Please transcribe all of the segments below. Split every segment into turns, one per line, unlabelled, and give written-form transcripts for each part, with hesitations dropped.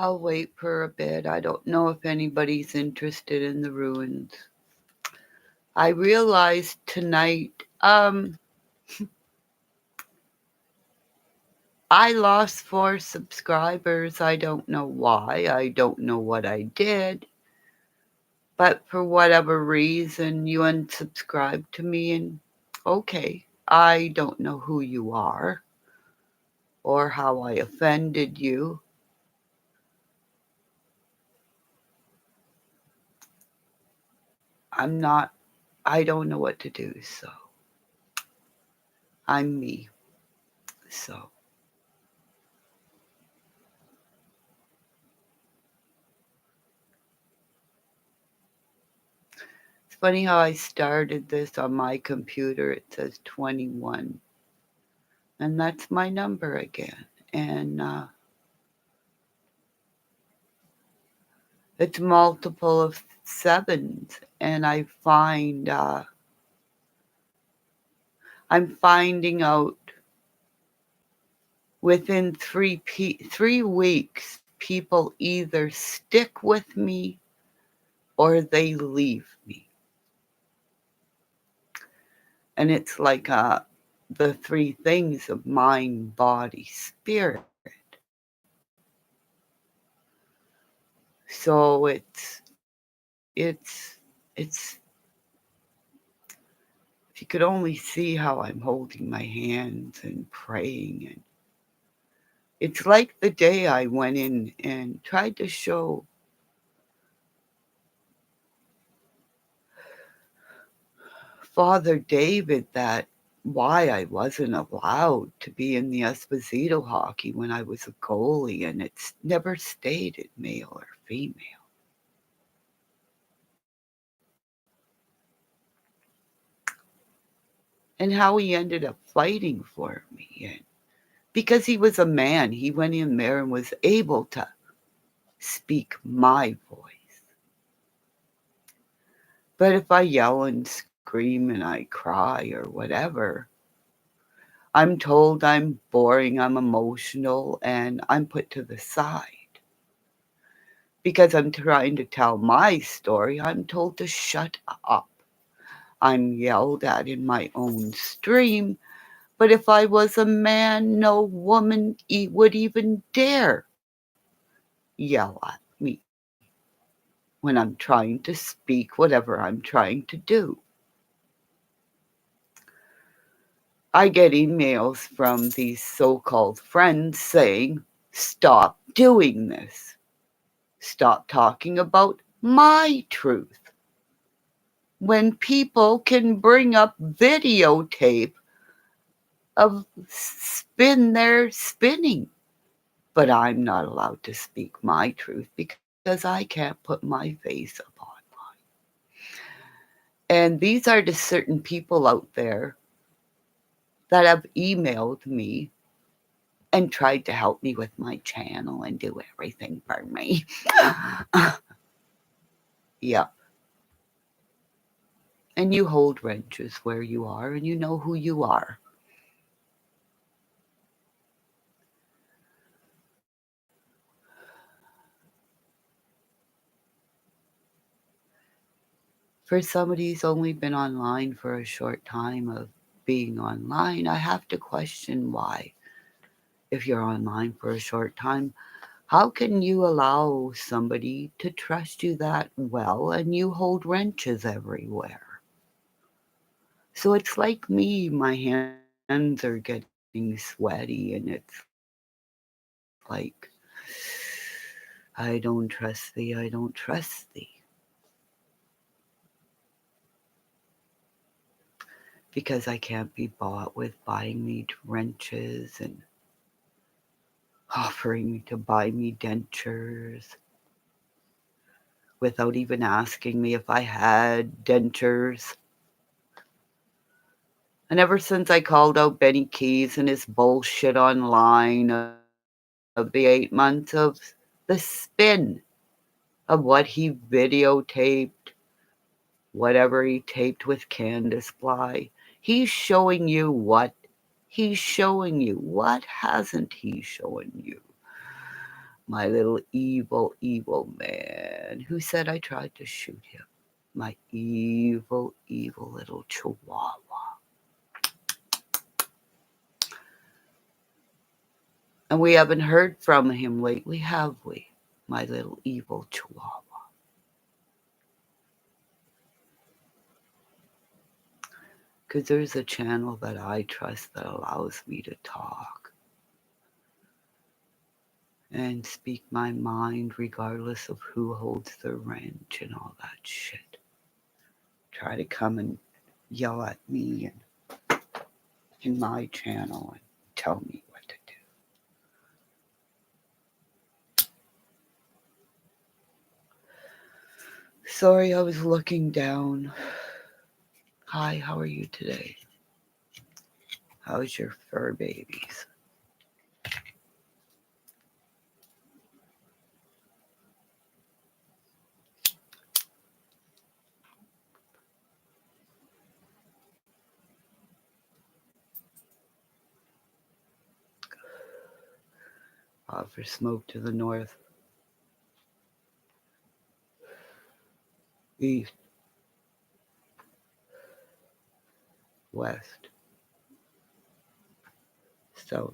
I'll wait for a bit. I don't know if anybody's interested in the ruins. I realized tonight, I lost 4 subscribers. I don't know why. I don't know what I did. But for whatever reason, you unsubscribed to me, and okay, I don't know who you are or how I offended you. I don't know what to do, so I'm me. So it's funny how I started this on my computer. It says 21, and that's my number again. And it's multiple of 7s, and I'm finding out within 3 weeks, people either stick with me or they leave me. And it's like the 3 things of mind, body, spirit. So it's if you could only see how I'm holding my hands and praying, and it's like the day I went in and tried to show Father David that why I wasn't allowed to be in the Esposito hockey when I was a goalie, and it's never stated male or female. And how he ended up fighting for me. And because he was a man, he went in there and was able to speak my voice. But if I yell and scream and I cry or whatever, I'm told I'm boring, I'm emotional, and I'm put to the side. Because I'm trying to tell my story, I'm told to shut up. I'm yelled at in my own stream, but if I was a man, no woman would even dare yell at me when I'm trying to speak whatever I'm trying to do. I get emails from these so-called friends saying, stop doing this. Stop talking about my truth. When people can bring up videotape of their spinning. But I'm not allowed to speak my truth because I can't put my face upon mine. And these are the certain people out there that have emailed me and tried to help me with my channel and do everything for me. Yep. And you hold wrenches where you are, and you know who you are. For somebody who's only been online for a short time of being online, I have to question why. If you're online for a short time, how can you allow somebody to trust you that well and you hold wrenches everywhere? So it's like me, my hands are getting sweaty, and it's like, I don't trust thee, I don't trust thee. Because I can't be bought with buying me wrenches and offering to buy me dentures without even asking me if I had dentures. And ever since I called out Benny Keys and his bullshit online of the 8 months of the spin of what he videotaped, whatever he taped with Candace Bly, he's showing you what? He's showing you. What hasn't he shown you? My little evil, evil man who said I tried to shoot him. My evil, evil little chihuahua. And we haven't heard from him lately, have we? My little evil chihuahua. Because there's a channel that I trust that allows me to talk and speak my mind regardless of who holds the wrench and all that shit. Try to come and yell at me and in my channel and tell me what to do. Sorry, I was looking down. Hi, how are you today? How's your fur babies? Offer smoke to the north, east, west, south.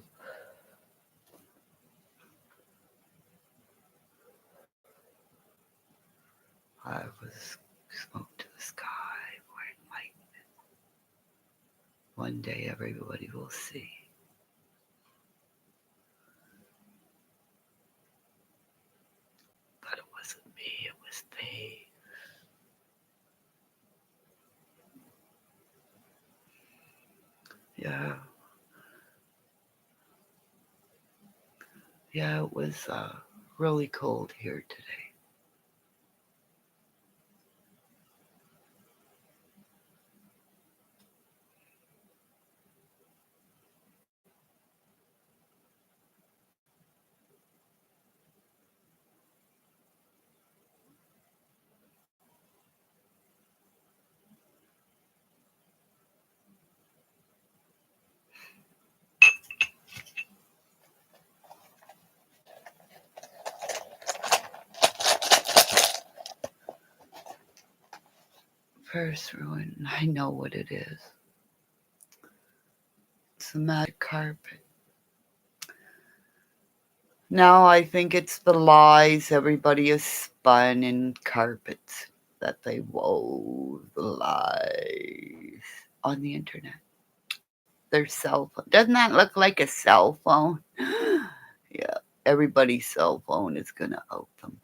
I was smoke to the sky where it might. One day everybody will see. But it wasn't me, it was they. Yeah. Yeah, it was really cold here today. First ruin, I know what it is. It's the magic carpet. Now I think it's the lies everybody has spun in carpets that they wove the lies on the internet. Their cell phone. Doesn't that look like a cell phone? Yeah, everybody's cell phone is going to out them.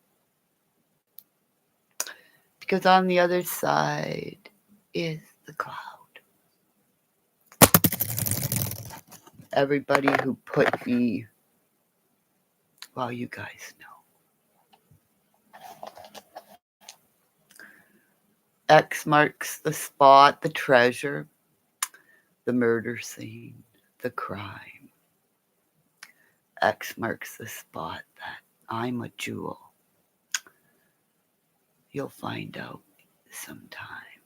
Because on the other side is the cloud. Everybody who put me, well, you guys know. X marks the spot, the treasure, the murder scene, the crime. X marks the spot that I'm a jewel. You'll find out sometime.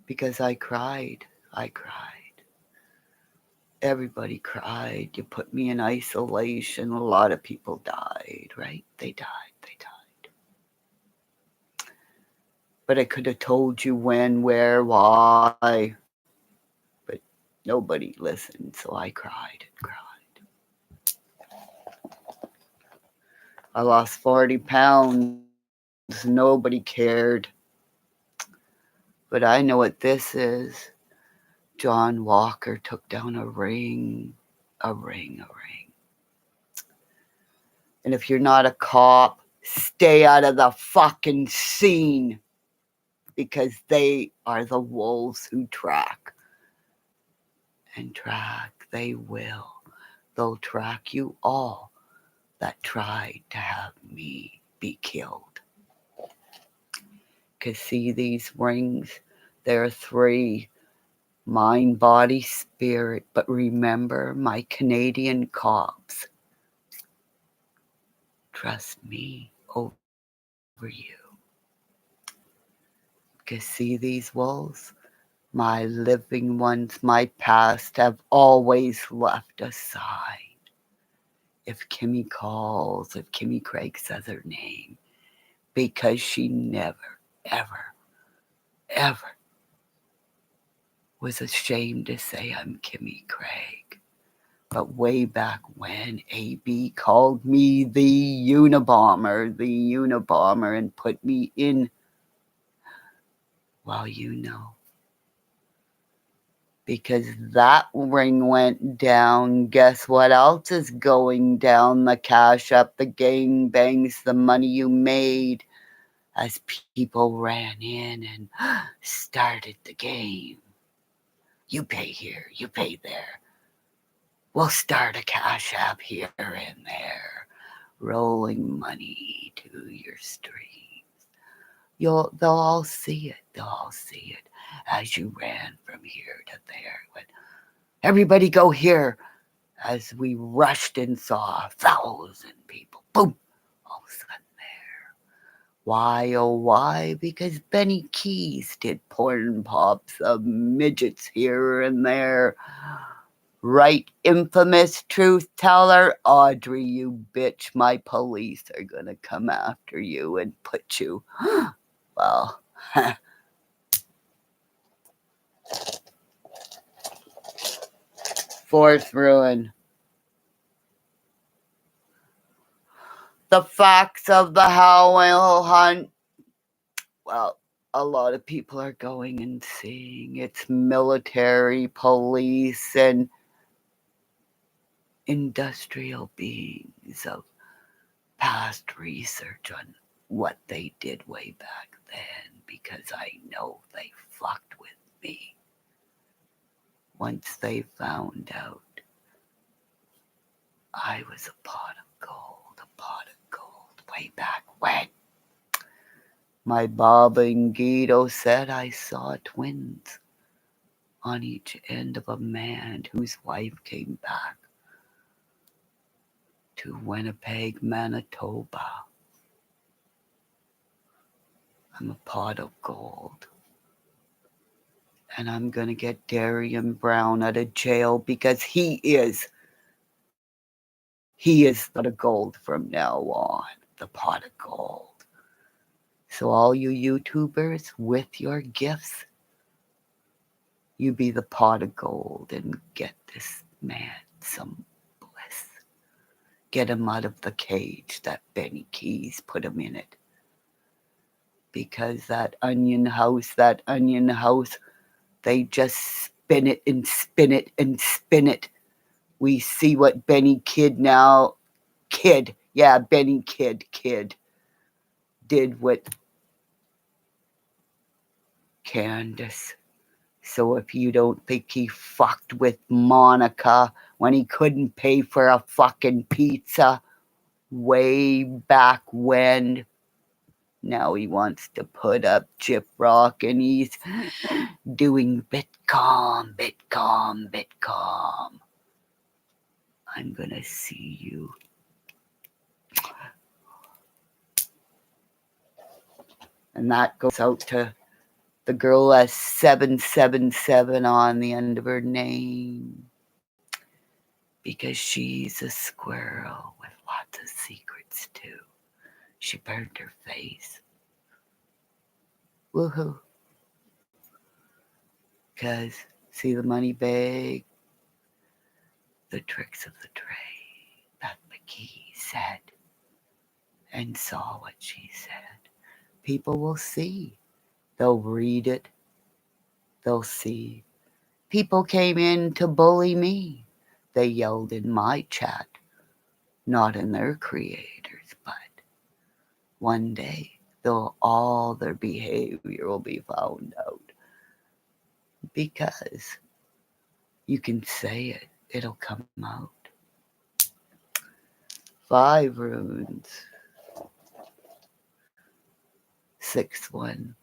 Because I cried. Everybody cried. You put me in isolation. A lot of people died, right? They died. But I could have told you when, where, why. But nobody listened, so I cried and cried. I lost 40 pounds. Nobody cared. But I know what this is. John Walker took down a ring. And if you're not a cop, stay out of the fucking scene. Because they are the wolves who track. And track, they will. They'll track you all that tried to have me be killed. Because see these rings? There are 3. Mind, body, spirit. But remember, my Canadian cops, trust me over you. Because see these wolves? My living ones, my past have always left aside. if Kimmy calls, if Kimmy Craig says her name, because she never, ever, ever was ashamed to say I'm Kimmy Craig. But way back when, AB called me the Unabomber, and put me in, well, you know. Because that ring went down, guess what else is going down? The cash up, the gangbangs, the money you made as people ran in and started the game. You pay here, you pay there. We'll start a cash app here and there, rolling money to your streams. They'll all see it. They'll all see it as you ran from here to there. When everybody go here, as we rushed and saw 1,000 people. Boom! All of a sudden there. Why, oh why? Because Benny Keys did porn pops of midgets here and there. Right, infamous truth teller, Audrey, you bitch, my police are gonna come after you and put you, well, fourth ruin. The facts of the Howell hunt, well, a lot of people are going and seeing. It's military, police, and industrial beings of past research on what they did way back then, because I know they fucked with me. Once they found out I was a pot of gold way back when. My Bob and Guido said I saw twins on each end of a man whose wife came back to Winnipeg, Manitoba. I'm a pot of gold. And I'm going to get Darian Brown out of jail because he is the pot of gold from now on. The pot of gold. So all you YouTubers with your gifts, you be the pot of gold and get this man some bliss. Get him out of the cage that Benny Keys put him in it. Because that onion house, they just spin it and spin it and spin it. We see what Benny Benny Kid did with Candace. So if you don't think he fucked with Monica when he couldn't pay for a fucking pizza way back when, now he wants to put up Chip Rock and he's doing Bitcom. I'm gonna see you. And that goes out to the girl has 777 on the end of her name. Because she's a squirrel with lots of secrets too. She burned her face. Woohoo. Because, see the money bag? The tricks of the trade. Beth McKee said. And saw what she said. People will see. They'll read it. They'll see. People came in to bully me. They yelled in my chat. Not in their creators, but one day all their behavior will be found out. Because you can say it, it'll come out. 5 runes. 6th one.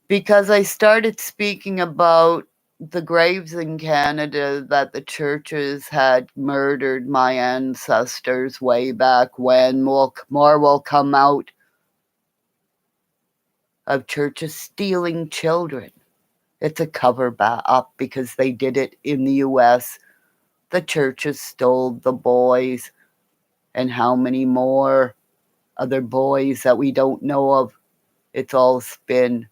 Because I started speaking about the graves in Canada that the churches had murdered my ancestors way back when. More will come out of churches stealing children. It's a cover up because they did it in the US the churches stole the boys, and how many more other boys that we don't know of. It's all spin.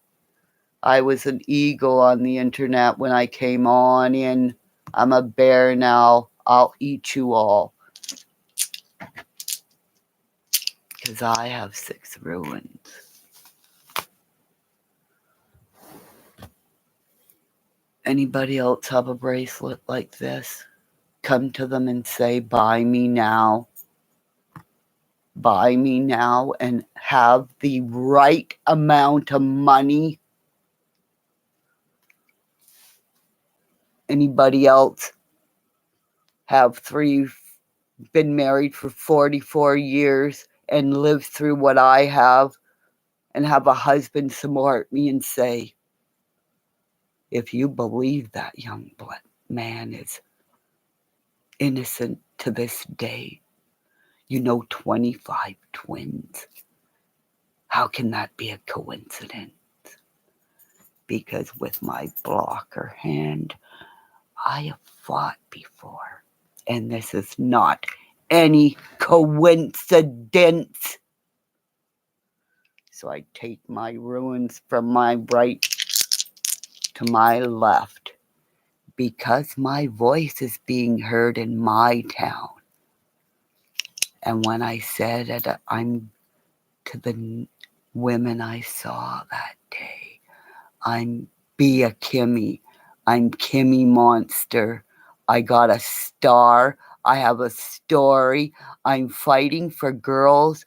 I was an eagle on the internet when I came on in. I'm a bear now. I'll eat you all. Because I have 6 ruins. Anybody else have a bracelet like this? Come to them and say, buy me now. Buy me now, and have the right amount of money. Anybody else have been married for 44 years and lived through what I have, and have a husband support me and say, if you believe that young man is innocent to this day, 25 twins. How can that be a coincidence? Because with my blocker hand, I have fought before. And this is not any coincidence. So I take my runes from my right to my left, because my voice is being heard in my town. And when I said it, I'm to the women I saw that day, be a Kimmy. I'm Kimmymonster. I got a star. I have a story. I'm fighting for girls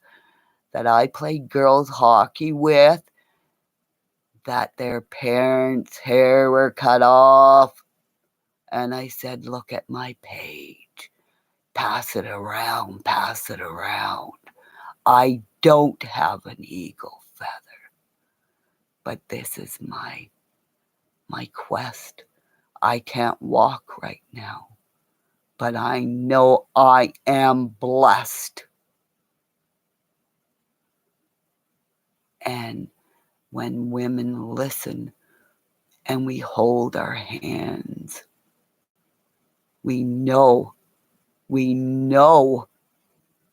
that I played girls hockey with, that their parents' hair were cut off. And I said, look at my page. Pass it around, pass it around. I don't have an eagle feather, but this is my quest. I can't walk right now, but I know I am blessed. And when women listen and we hold our hands, we know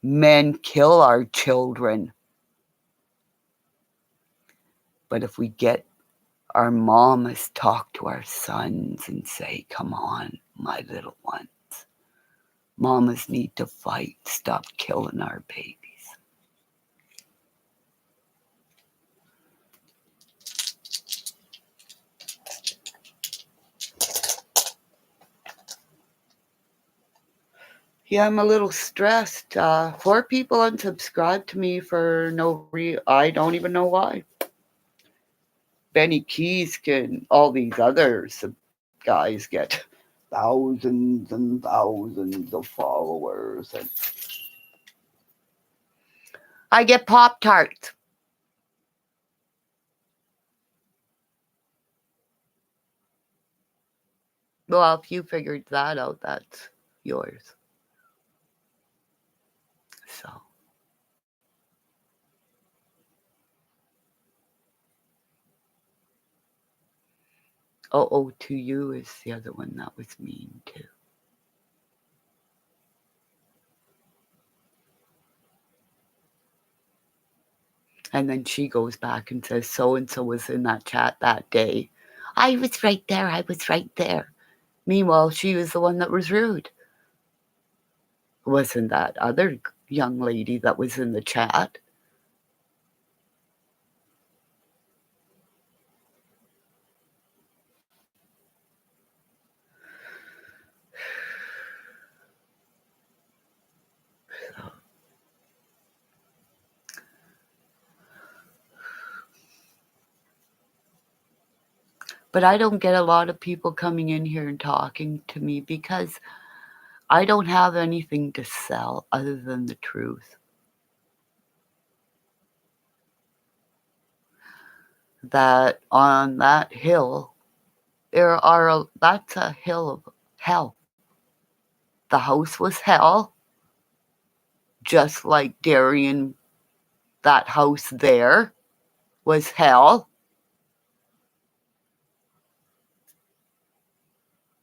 men kill our children. But if we get our mamas talk to our sons and say, come on, my little ones. Mamas need to fight. Stop killing our babies. Yeah, I'm a little stressed. 4 people unsubscribed to me for I don't even know why. Benny Keys all these other guys get thousands and thousands of followers. And I get Pop-Tarts. Well, if you figured that out, that's yours. So. Oh, to you is the other one that was mean too. And then she goes back and says, so-and-so was in that chat that day. I was right there. I was right there. Meanwhile, she was the one that was rude. Wasn't that other young lady that was in the chat? But I don't get a lot of people coming in here and talking to me because I don't have anything to sell other than the truth. That on that hill, that's a hill of hell. The house was hell, just like Darien, that house there was hell.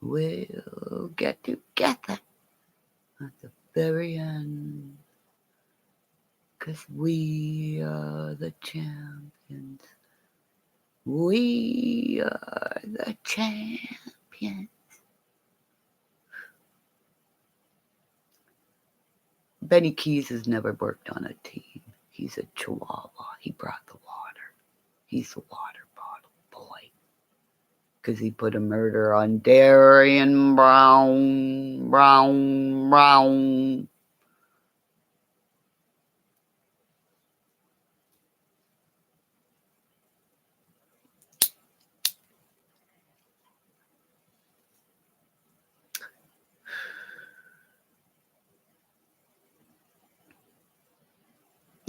we'll get together at the very end. 'Cause we are the champions. We are the champions. Benny Keys has never worked on a team. He's a chihuahua. He brought the water. He's the water bottle boy. 'Cause he put a murder on Darian Brown.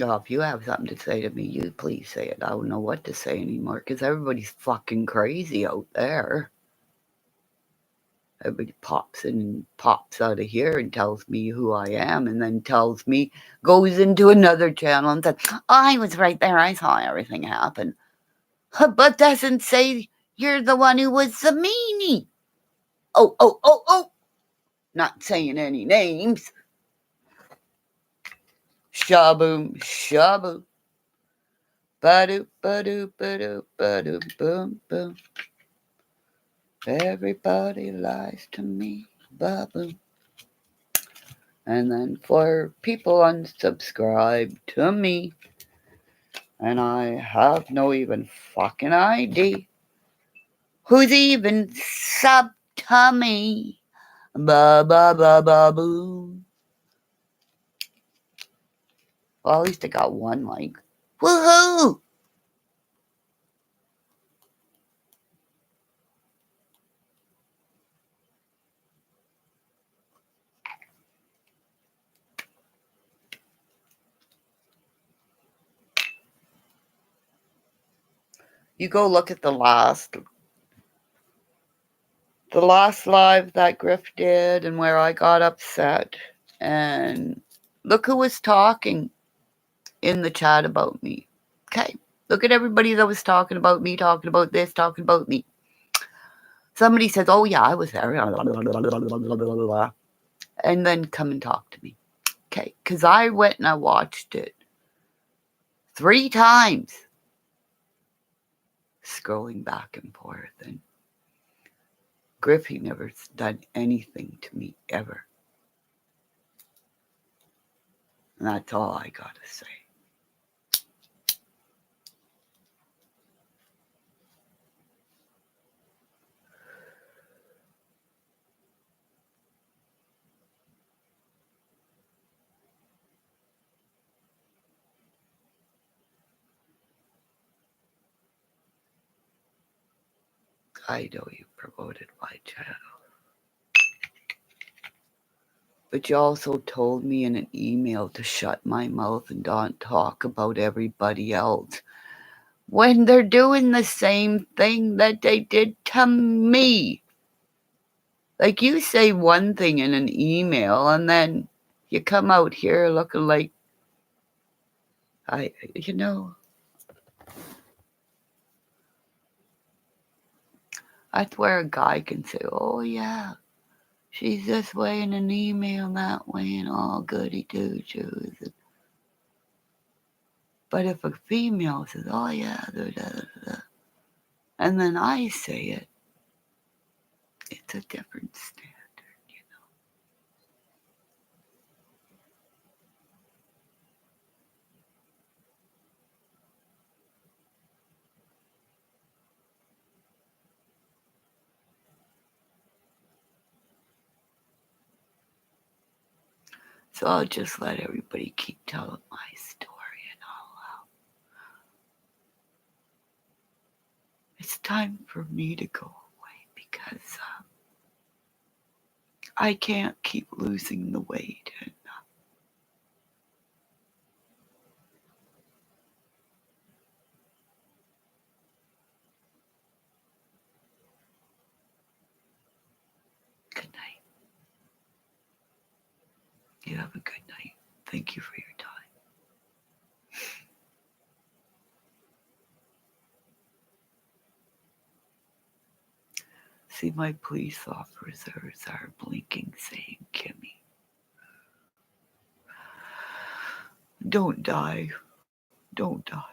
Oh, if you have something to say to me, you please say it. I don't know what to say anymore because everybody's fucking crazy out there. Everybody pops in and pops out of here and tells me who I am and then tells me, goes into another channel and says, I was right there. I saw everything happen. But doesn't say you're the one who was the meanie. Oh. Not saying any names. Shaboom, shaboom. Ba-doop, ba-doop, ba-doop, ba-doop, boom, boom. Everybody lies to me, ba-boom. And then for people unsubscribe to me, and I have no even fucking ID, who's even sub to me, ba-ba-ba-ba-boom. Well, at least I got one like. Woohoo! You go look at the last live that Griff did and where I got upset. And look who was talking in the chat about me. Okay. Look at everybody that was talking about me, talking about this, talking about me. Somebody says, oh yeah, I was there. And then come and talk to me. Okay. Because I went and I watched it 3 times. Scrolling back and forth. And Griffey never done anything to me ever. And that's all I gotta say. I know you promoted my channel. But you also told me in an email to shut my mouth and don't talk about everybody else. When they're doing the same thing that they did to me. Like you say one thing in an email and then you come out here looking like, that's where a guy can say, oh yeah, she's this way in an email, that way, and all goody two-shoes. But if a female says, oh yeah, and then I say it, it's a different standard, So I'll just let everybody keep telling my story and all out. It's time for me to go away because I can't keep losing the weight. And good night. You have a good night. Thank you for your time. See, my police officers are blinking, saying, Kimmy, don't die. Don't die.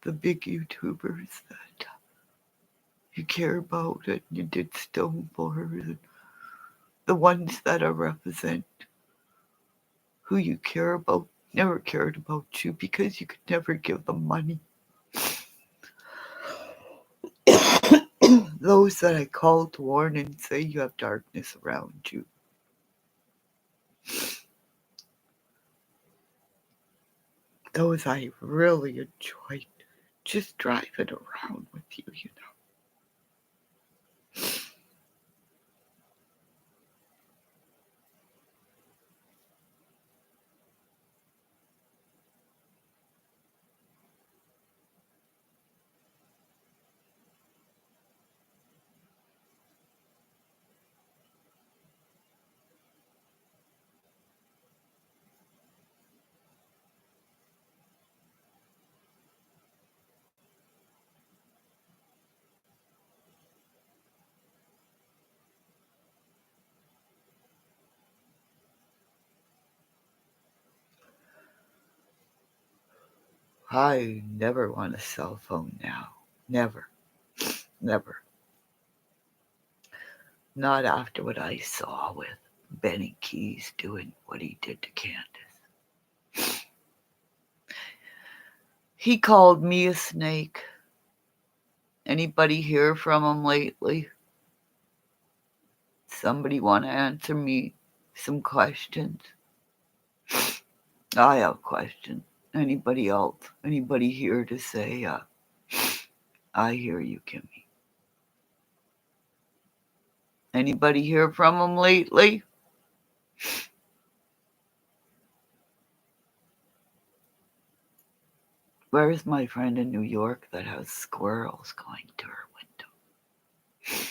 The big YouTubers that you care about and you did stone for, the ones that are represent who you care about, never cared about you because you could never give them money. Those that I call to warn and say you have darkness around you. Those I really enjoyed just driving around with you, you know. I never want a cell phone now. Never. Never. Not after what I saw with Benny Keys doing what he did to Candace. He called me a snake. Anybody hear from him lately? Somebody want to answer me some questions? I have questions. Anybody else? Anybody here to say, I hear you, Kimmy? Anybody hear from him lately? Where's my friend in New York that has squirrels going to her window?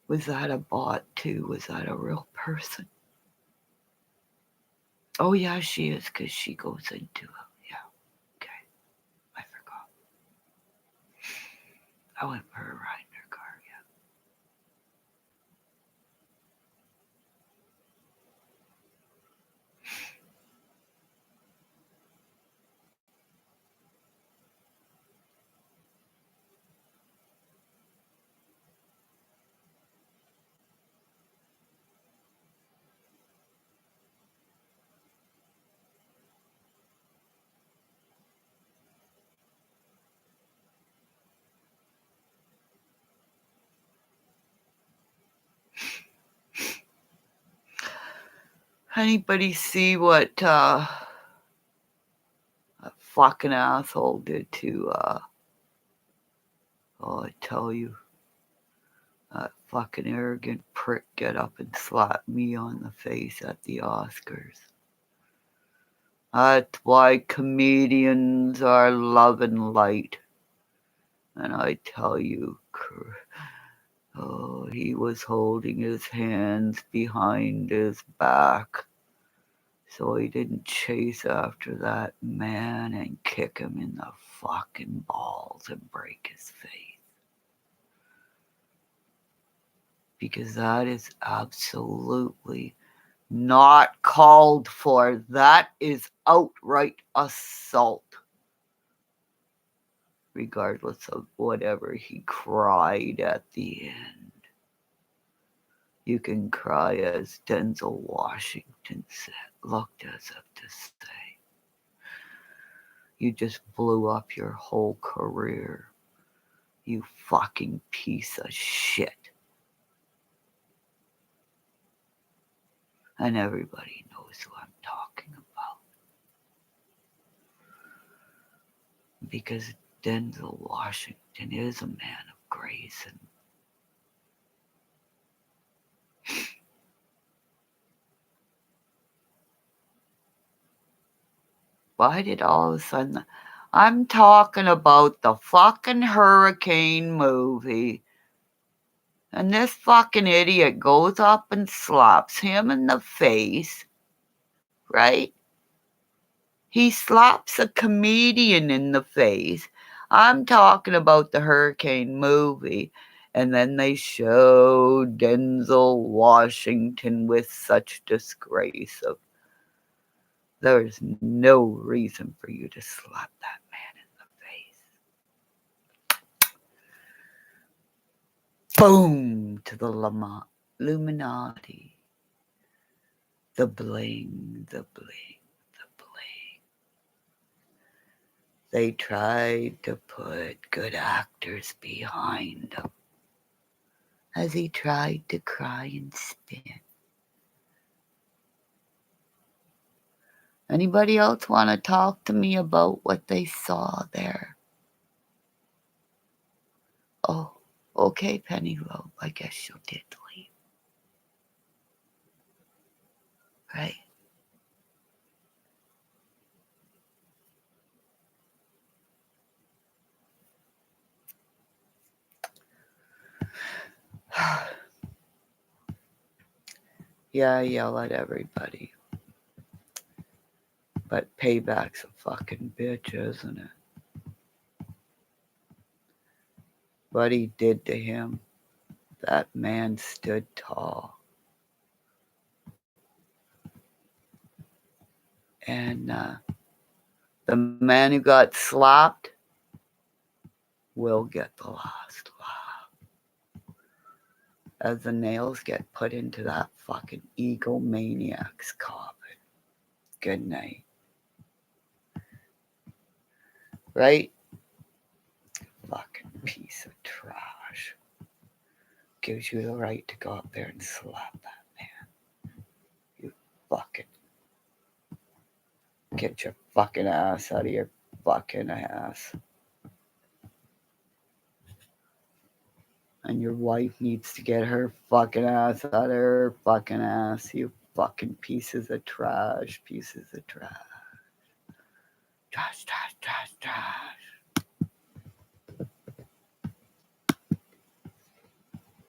Was that a bot too? Was that a real person? Oh yeah, she is, because she goes into yeah. Okay, I forgot. I went for a ride in her car, yeah. Anybody see what that fucking asshole did to oh, I tell you, that fucking arrogant prick get up and slap me on the face at the Oscars. That's why comedians are love and light. And I tell you, oh, he was holding his hands behind his back so he didn't chase after that man and kick him in the fucking balls and break his face. Because that is absolutely not called for. That is outright assault. Regardless of whatever he cried at the end. You can cry as Denzel Washington looked as if to say, you just blew up your whole career, you fucking piece of shit. And everybody knows who I'm talking about. Because Denzel Washington is a man of grace, and why did all of a sudden, I'm talking about the fucking hurricane movie And this fucking idiot goes up and slaps him in the face, right? He slaps a comedian in the face. I'm talking about the Hurricane movie. And then they show Denzel Washington with such disgrace of there's no reason for you to slap that man in the face. Boom to the Illuminati. The bling, the bling, the bling. They tried to put good actors behind him as he tried to cry and spin. Anybody else want to talk to me about what they saw there? Oh, okay, Pennyloaf, I guess you did leave. Right? Yeah, I yell at everybody. But payback's a fucking bitch, isn't it? What he did to him, that man stood tall. And the man who got slapped will get the last laugh. As the nails get put into that fucking egomaniac's coffin. Good night. Right? Fucking piece of trash. Gives you the right to go up there and slap that man. You fucking get your fucking ass out of your fucking ass. And your wife needs to get her fucking ass out of her fucking ass. You fucking pieces of trash. Pieces of trash. Trash, trash, trash, trash.